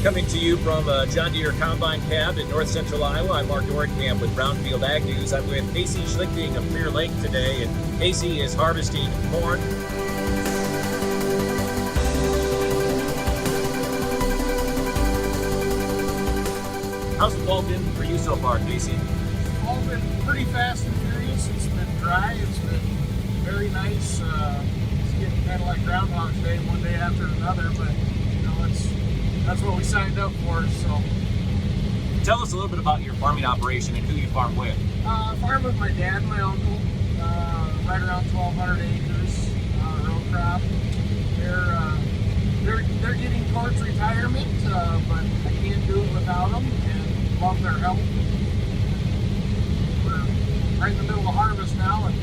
Coming to you from a John Deere Combine Cab in north central Iowa, I'm Mark Dornkamp with Brownfield Ag News. I'm with Casey Schlichting of Clear Lake today, and Casey is harvesting corn. How's the fall been for you so far, Casey? All been pretty fast and furious. It's been dry. It's been very nice. It's getting kind of like Groundhog's Day, one day after another. But you know, that's what we signed up for. So, tell us a little bit about your farming operation and who you farm with. Farm with my dad and my uncle. Right around 1,200 acres, row crop. They're getting towards retirement, but I can't do it without them, and love their help. We're right in the middle of harvest now, and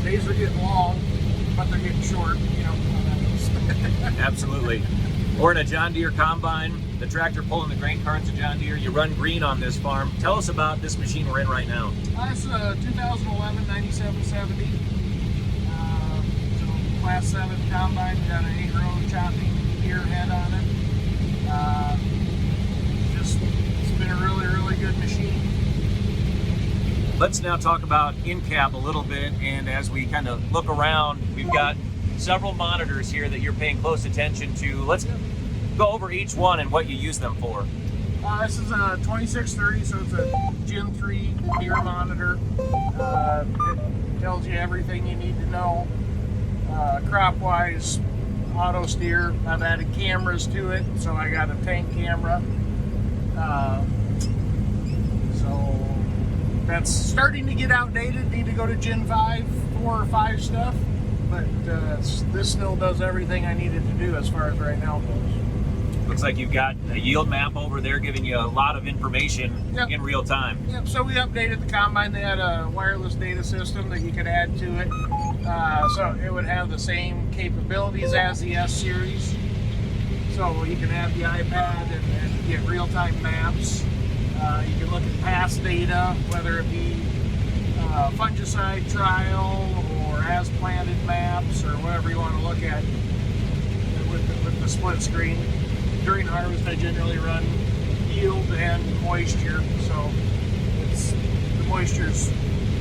days are getting long, but they're getting short. You know how that is. Absolutely. We're in a John Deere combine, the tractor pulling the grain carts of John Deere. You run green on this farm. Tell us about this machine we're in right now. It's a 2011 9770. Class 7 combine. Got an 8-row chopping gear head on it. It's been a really good machine. Let's now talk about in-cab a little bit, and as we kind of look around, we've got several monitors here that you're paying close attention to. Let's go over each one and what you use them for. This is a 2630, so it's a Gen 3 Deere monitor. It tells you everything you need to know. Crop-wise, auto steer. I've added cameras to it, so I got a tank camera. So that's starting to get outdated. Need to go to Gen 5, 4 or 5 stuff, but this still does everything I needed to do as far as right now goes. Looks like you've got a yield map over there giving you a lot of information in real time. Yep, so we updated the combine. They had a wireless data system that you could add to it. So it would have the same capabilities as the S series. So you can have the iPad and get real-time maps. You can look at past data, whether it be fungicide trial or as planted maps or whatever you want to look at with the split screen. During harvest, I generally run yield and moisture, so the moisture's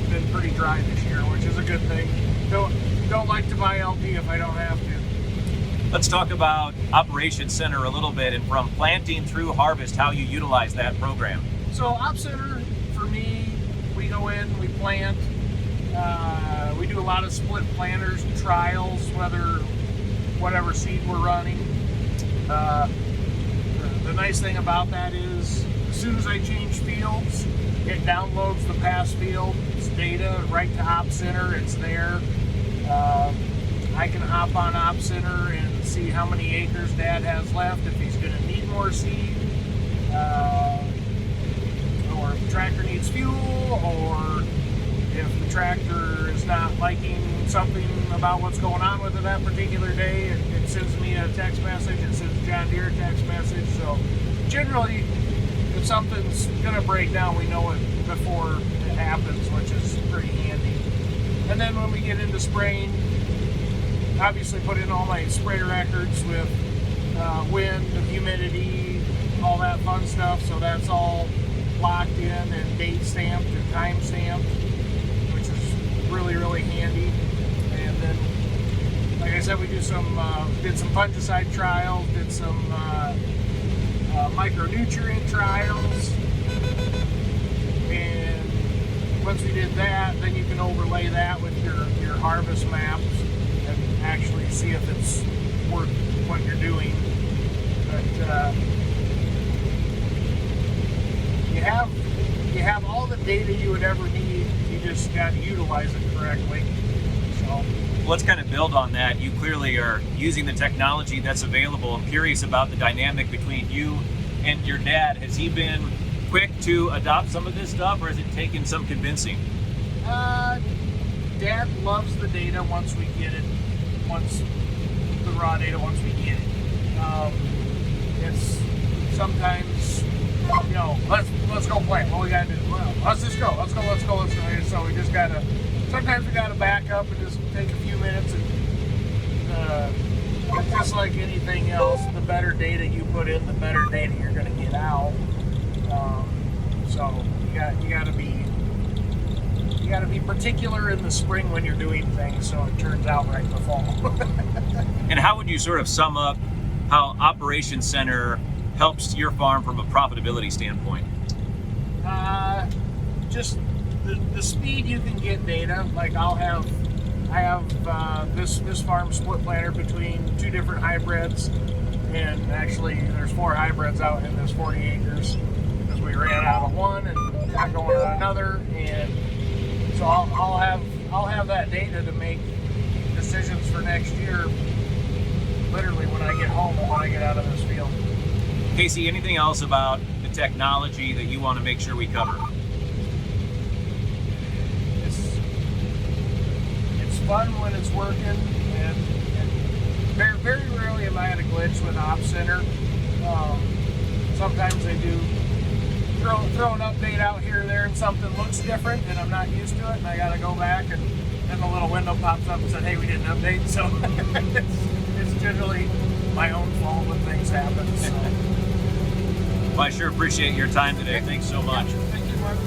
been pretty dry this year, which is a good thing. Don't like to buy LP if I don't have to. Let's talk about Operations Center a little bit, and from planting through harvest, how you utilize that program. So Op Center, for me, we go in, we plant. We do a lot of split planters and trials, whatever seed we're running. The nice thing about that is, as soon as I change fields, it downloads the past field's data right to Op Center. It's there. I can hop on Op Center and see how many acres Dad has left, if he's going to need more seed, or if the tractor needs fuel, or if the tractor is not liking something about what's going on with it that particular day. It sends me a text message. It sends John Deere a text message. So generally, if something's going to break down, we know it before it happens, which is pretty handy. And then when we get into spraying, obviously put in all my spray records with wind, humidity, all that fun stuff. So that's all locked in and date stamped and time stamped, which is really handy. And then, like I said, we do did some fungicide trials, did some micronutrient trials, and once we did that, then you can overlay that with your harvest maps and actually see if it's worth what you're doing. But you have all the data you would ever need. You just got to utilize it correctly. So let's kind of build on that. You clearly are using the technology that's available. I'm curious about the dynamic between you and your dad. Has he been quick to adopt some of this stuff, or has it taken some convincing? Dad loves the data once we get it. The raw data once we get it. It's sometimes, let's go play. What we gotta do? Well, let's just go. Let's go. So we just gotta. Sometimes we gotta back up and just take a few minutes and just like anything else, the better data you put in, the better data you're going to get out. So you got to be particular in the spring when you're doing things, so it turns out right in the fall. And how would you sort of sum up how Operations Center helps your farm from a profitability standpoint? Just the speed you can get data. Like I have this farm split planter between 2 different hybrids, and actually there's 4 hybrids out in this 40 acres because we ran out of one and got going on another, and so I'll have that data to make decisions for next year. Literally when I get home and when I get out of this field. Casey, anything else about the technology that you want to make sure we cover? It's fun when it's working, and very, very rarely have I had a glitch with Op Center. Sometimes they do throw an update out here or there and something looks different and I'm not used to it, and I got to go back, and then the little window pops up and said, hey, we didn't update. So it's generally my own fault when things happen. So. Well, I sure appreciate your time today. Thanks so much. Thank you, Mark.